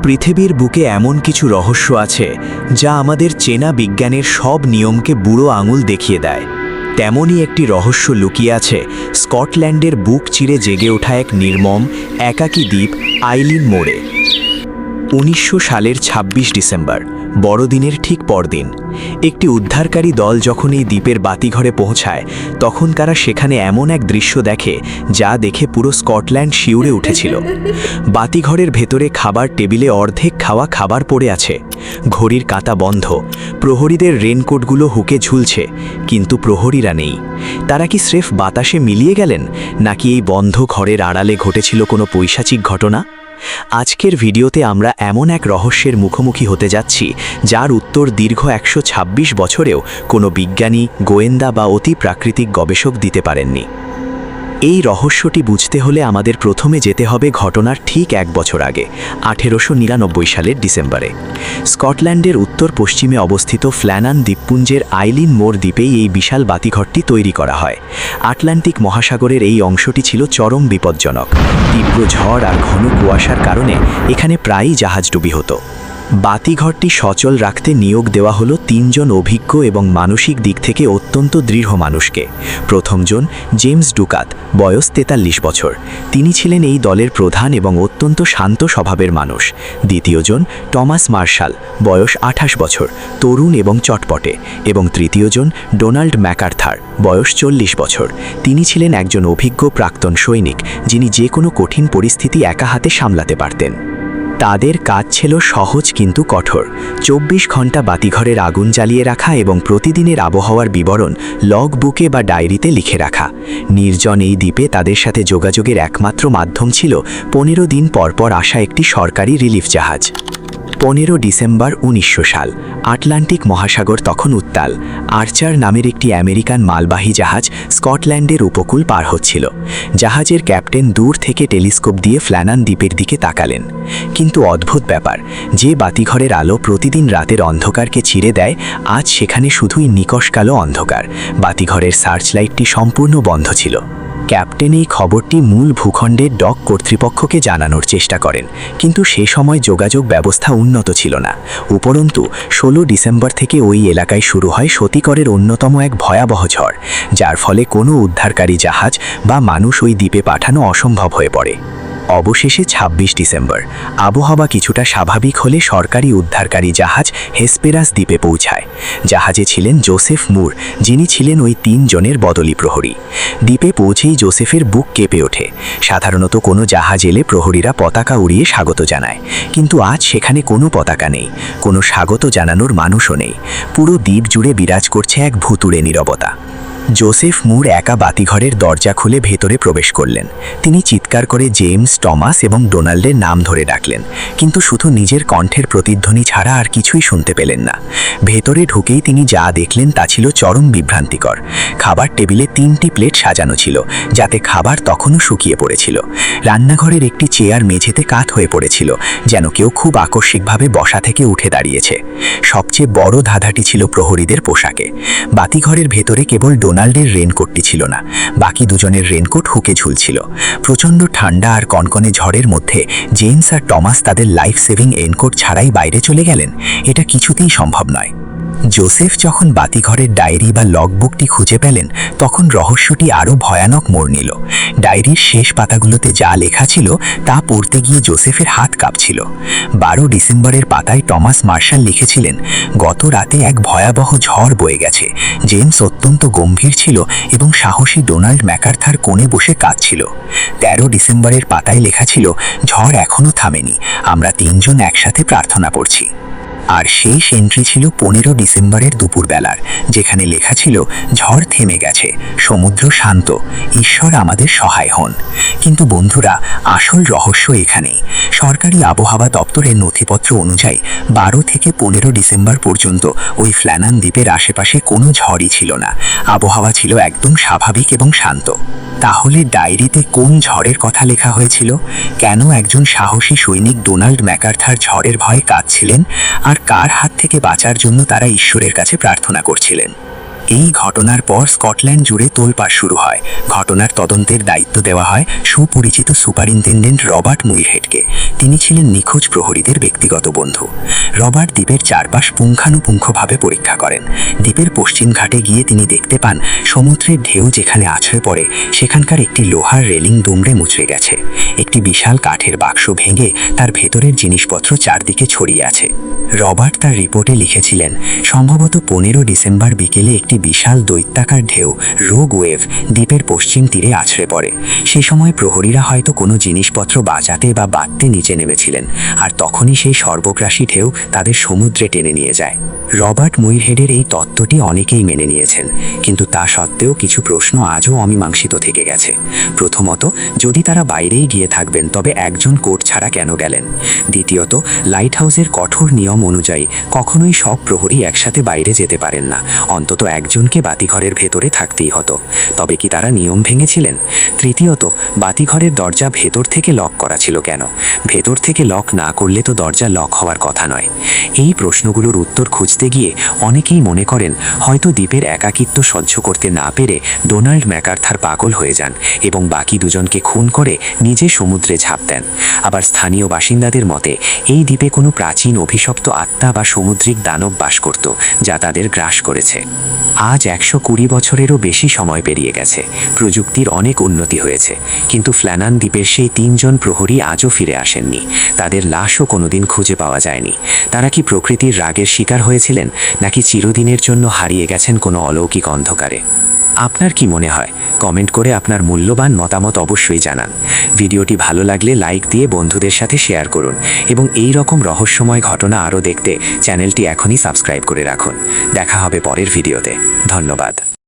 পৃথিবীর বুকে এমন কিছু রহস্য আছে যা আমাদের চেনা বিজ্ঞানের সব নিয়মকে বুড়ো আঙুল দেখিয়ে দেয়। তেমনই একটি রহস্য লুকিয়ে আছে স্কটল্যান্ডের বুক চিরে জেগে ওঠা এক নির্মম একাকী দ্বীপ আইলিন মোড়ে। 1900 সালের 26 ডিসেম্বর, বড়দিনের ঠিক পরদিন, একটি উদ্ধারকারী দল যখন এই দ্বীপের বাতিঘরে পৌঁছায় তখন তারা সেখানে এমন এক দৃশ্য দেখে যা দেখে পুরো স্কটল্যান্ড শিউরে উঠেছিল। বাতিঘরের ভেতরে খাবার টেবিলে অর্ধেক খাওয়া খাবার পড়ে আছে, ঘড়ির কাঁটা বন্ধ, প্রহরীদের রেনকোটগুলো হুকে ঝুলছে, কিন্তু প্রহরীরা নেই। তারা কি স্রেফ বাতাসে মিলিয়ে গেলেন, নাকি এই বন্ধ ঘরের আড়ালে ঘটেছিল কোনো পৈশাচিক ঘটনা? আজকের ভিডিওতে আমরা এমন এক রহস্যের মুখোমুখি হতে যাচ্ছি যার উত্তর দীর্ঘ 126 বছরেও কোনো বিজ্ঞানী, গোয়েন্দা বা অতি প্রাকৃতিক গবেষক দিতে পারেননি। এই রহস্যটি বুঝতে হলে আমাদের প্রথমে যেতে হবে ঘটনার ঠিক 1 বছর আগে, 1899 সালের ডিসেম্বরে। স্কটল্যান্ডের উত্তর পশ্চিমে অবস্থিত ফ্ল্যানান দ্বীপপুঞ্জের আইলিন মোড় দ্বীপেই এই বিশাল বাতিঘরটি তৈরি করা হয়। আটলান্টিক মহাসাগরের এই অংশটি ছিল চরম বিপজ্জনক। তীব্র ঝড় আর ঘন কুয়াশার কারণে এখানে প্রায়ই জাহাজডুবি হতো। বাতিঘরটি সচল রাখতে নিয়োগ দেওয়া হলো 3 জন অভিজ্ঞ এবং মানসিক দিক থেকে অত্যন্ত দৃঢ় মানুষকে। প্রথমজন জেমস ডুকাত, বয়স 43 বছর। তিনি ছিলেন এই দলের প্রধান এবং অত্যন্ত শান্ত স্বভাবের মানুষ। দ্বিতীয়জন টমাস মার্শাল, বয়স 28 বছর, তরুণ এবং চটপটে। এবং তৃতীয়জন ডোনাল্ড ম্যাকার্থার, বয়স 40 বছর। তিনি ছিলেন একজন অভিজ্ঞ প্রাক্তন সৈনিক, যিনি যে কোনো কঠিন পরিস্থিতি একা হাতে সামলাতে পারতেন। তাদের কাজ ছিল সহজ কিন্তু কঠোর। 24 ঘন্টা বাতিঘরের আগুন জ্বালিয়ে রাখা এবং প্রতিদিনের আবহাওয়ার বিবরণ লগ বুকে বা ডায়েরিতে লিখে রাখা। নির্জন এই দ্বীপে তাদের সাথে যোগাযোগের একমাত্র মাধ্যম ছিল 15 দিন পরপর আসা একটি সরকারি রিলিফ জাহাজ। 15 ডিসেম্বর 1900 সাল, আটলান্টিক মহাসাগর তখন উত্তাল। আর্চার নামের একটি আমেরিকান মালবাহী জাহাজ স্কটল্যান্ডের উপকূল পার হচ্ছিল। জাহাজের ক্যাপ্টেন দূর থেকে টেলিস্কোপ দিয়ে ফ্ল্যানান দ্বীপের দিকে তাকালেন। কিন্তু অদ্ভুত ব্যাপার, যে বাতিঘরের আলো প্রতিদিন রাতের অন্ধকারকে চিরে দেয়, আজ সেখানে শুধুই নিকষ কালো অন্ধকার। বাতিঘরের সার্চলাইটটি সম্পূর্ণ বন্ধ ছিল। ক্যাপ্টেন এই খবরটি মূল ভূখণ্ডের ডক কর্তৃপক্ষকে জানানোর চেষ্টা করেন, কিন্তু সে সময় যোগাযোগ ব্যবস্থা উন্নত ছিল না। উপরন্তু 16 ডিসেম্বর থেকে ওই এলাকায় শুরু হয় সতীকরের অন্যতম এক ভয়াবহ ঝড়, যার ফলে কোনো উদ্ধারকারী জাহাজ বা মানুষ ওই দ্বীপে পাঠানো অসম্ভব হয়ে পড়ে। অবশেষে 26 ডিসেম্বর, আবহাওয়া কিছুটা স্বাভাবিক হলে সরকারি উদ্ধারকারী জাহাজ হেসপেরাস দ্বীপে পৌঁছায়। জাহাজে ছিলেন জোসেফ মুর, যিনি ছিলেন ওই 3 জনের বদলি প্রহরী। দ্বীপে পৌঁছেই জোসেফের বুক কেঁপে ওঠে। সাধারণত কোনো জাহাজ এলে প্রহরীরা পতাকা উড়িয়ে স্বাগত জানায়, কিন্তু আজ সেখানে কোনো পতাকা নেই, কোনো স্বাগত জানানোর মানুষও নেই। পুরো দ্বীপ জুড়ে বিরাজ করছে এক ভুতুড়ে নীরবতা। জোসেফ মুর একা বাতিঘরের দরজা খুলে ভেতরে প্রবেশ করলেন। তিনি চিৎকার করে জেমস, টমাস এবং ডোনাল্ডের নাম ধরে ডাকলেন, কিন্তু শুধু নিজের কণ্ঠের প্রতিধ্বনি ছাড়া আর কিছুই শুনতে পেলেন না। ভেতরে ঢুকেই তিনি যা দেখলেন তা ছিল চরম বিভ্রান্তিকর। খাবার টেবিলে 3টি প্লেট সাজানো ছিল, যাতে খাবার তখনও শুকিয়ে পড়েছিল। রান্নাঘরের একটি চেয়ার মেঝেতে কাত হয়ে পড়েছিল, যেন কেউ খুব আকস্মিকভাবে বসা থেকে উঠে দাঁড়িয়েছে। সবচেয়ে বড় ধাঁধাটি ছিল প্রহরীদের পোশাকে। বাতিঘরের ভেতরে কেবল ডোনাল্ডের রেনকোটটি ছিল না, বাকি 2 জনের রেনকোট হুকে ঝুলছিল। প্রচণ্ড ঠান্ডা আর কনকনে ঝড়ের মধ্যে জেমস আর টমাস তাদের লাইফ সেভিং রেনকোট ছাড়াই বাইরে চলে গেলেন। এটা কিছুতেই সম্ভব নয়। জোসেফ যখন বাতিঘরের ডায়েরি বা লগবুকটি খুঁজে পেলেন, তখন রহস্যটি আরও ভয়ানক মোড় নিল। ডায়েরির শেষ পাতাগুলোতে যা লেখা ছিল তা পড়তে গিয়ে জোসেফের হাত কাঁপছিল। 12 ডিসেম্বরের পাতায় টমাস মার্শাল লিখেছিলেন, গত রাতে এক ভয়াবহ ঝড় বয়ে গেছে। জেমস অত্যন্ত গম্ভীর ছিল এবং সাহসী ডোনাল্ড ম্যাকার্থার কোণে বসে কাঁদছিল। 13 ডিসেম্বরের পাতায় লেখা ছিল, ঝড় এখনও থামেনি, আমরা 3 জন একসাথে প্রার্থনা করছি। আর শেষ এন্ট্রি ছিল 15 ডিসেম্বরের দুপুরবেলার, যেখানে লেখা ছিল, ঝড় থেমে গেছে, সমুদ্র শান্ত, ঈশ্বর আমাদের সহায় হন। কিন্তু বন্ধুরা, আসল রহস্য এখানেই। সরকারি আবহাওয়া দপ্তরের নথিপত্র অনুযায়ী 12 থেকে 15 ডিসেম্বর পর্যন্ত ওই ফ্ল্যানান দ্বীপের আশেপাশে কোনো ঝড়ই ছিল না। আবহাওয়া ছিল একদম স্বাভাবিক এবং শান্ত। তাহলে ডায়েরিতে কোন ঝড়ের কথা লেখা হয়েছিল? কেন একজন সাহসী সৈনিক ডোনাল্ড ম্যাকার্থার ঝড়ের ভয়ে কাঁদছিলেন? আর কার হাত থেকে বাঁচার জন্য তারা ঈশ্বরের কাছে প্রার্থনা করছিলেন? এই ঘটনার পর স্কটল্যান্ড জুড়ে তোলপাড় শুরু হয়। ঘটনার তদন্তের দায়িত্ব দেওয়া হয় সুপরিচিত সুপারিনটেন্ডেন্ট রবার্ট মুইরহেডকে। তিনি ছিলেন নিখোঁজ প্রহরীদের ব্যক্তিগত বন্ধু। রবার্ট দ্বীপের চারপাশ পুঙ্খানুপুঙ্খভাবে পরীক্ষা করেন। দ্বীপের পশ্চিম ঘাটে গিয়ে তিনি দেখতে পান সমুদ্রের ঢেউ যেখানে আছড়ে পড়ে সেখানকার একটি লোহার রেলিং দুমড়ে মুচড়ে গেছে। একটি বিশাল কাঠের বাক্স ভেঙে তার ভেতরের জিনিসপত্র চারদিকে ছড়িয়ে আছে। রবার্ট তার রিপোর্টে লিখেছিলেন, সম্ভবত 15 ডিসেম্বর বিকেলে একটি বিশাল দৈত্যাকার ঢেউ রোগ ওয়েভ দ্বীপের পশ্চিম তীরে আছড়ে পড়ে। সে সময় প্রহরীরা হয়তো কোনো জিনিসপত্র বাঁচাতে বা বাঁধতে নিচে নেমেছিলেন, আর তখনই সেই সর্বগ্রাসী ঢেউ তাদের সমুদ্রে টেনে নিয়ে যায়। রবার্ট মুইরহেডের এই তত্ত্বটি অনেকেই মেনে নিয়েছেন, কিন্তু তা সত্ত্বেও কিছু প্রশ্ন আজও অমীমাংসিত থেকে গেছে। প্রথমত, যদি তারা বাইরেই গিয়ে থাকবেন তবে একজন কোর্ট ছাড়া কেন গেলেন? দ্বিতীয়ত, লাইট হাউসের কঠোর নিয়ম অনুযায়ী কখনোই সব প্রহরী একসাথে বাইরে যেতে পারেন না, অন্তত একজনকে বাতিঘরের ভেতরে থাকতেই হতো। তবে কি তারা নিয়ম ভেঙেছিলেন? তৃতীয়ত, বাতিঘরের দরজা ভেতর থেকে লক করা ছিল কেন? ভেতর থেকে লক না করলে তো দরজা লক হওয়ার কথা নয়। এই প্রশ্নগুলোর উত্তর খুঁজতে গিয়ে অনেকেই মনে করেন হয়তো দ্বীপের একাকিত্ব সহ্য করতে না পেরে ডোনাল্ড ম্যাকার্থার পাগল হয়ে যান এবং বাকি দুজনকে খুন করে নিজে সমুদ্রে ঝাঁপ দেন। আবার স্থানীয় বাসিন্দাদের মতে এই দ্বীপে কোনো প্রাচীন অভিশপ্ত আত্মা বা সামুদ্রিক দানব বাস করত, যা তাদের গ্রাস করেছে। আজ 120 বছরেরও বেশি সময় পেরিয়ে গেছে, প্রযুক্তির অনেক উন্নতি হয়েছে, কিন্তু ফ্ল্যানান দ্বীপের সেই 3 জন প্রহরী আজও ফিরে আসেননি। তাদের লাশও কোনোদিন খুঁজে পাওয়া যায়নি। তারা কি প্রকৃতির রাগের শিকার হয়েছিলেন, নাকি চিরদিনের জন্য হারিয়ে গেছেন কোনো অলৌকিক অন্ধকারে? আপনার কি মনে হয়? কমেন্ট করে আপনার মূল্যবান মতামত অবশ্যই জানান। ভিডিওটি ভালো লাগলে লাইক দিয়ে বন্ধুদের সাথে শেয়ার করুন এবং এই রকম রহস্যময় ঘটনা আরও দেখতে চ্যানেলটি এখনই সাবস্ক্রাইব করে রাখুন। দেখা হবে পরের ভিডিওতে। ধন্যবাদ।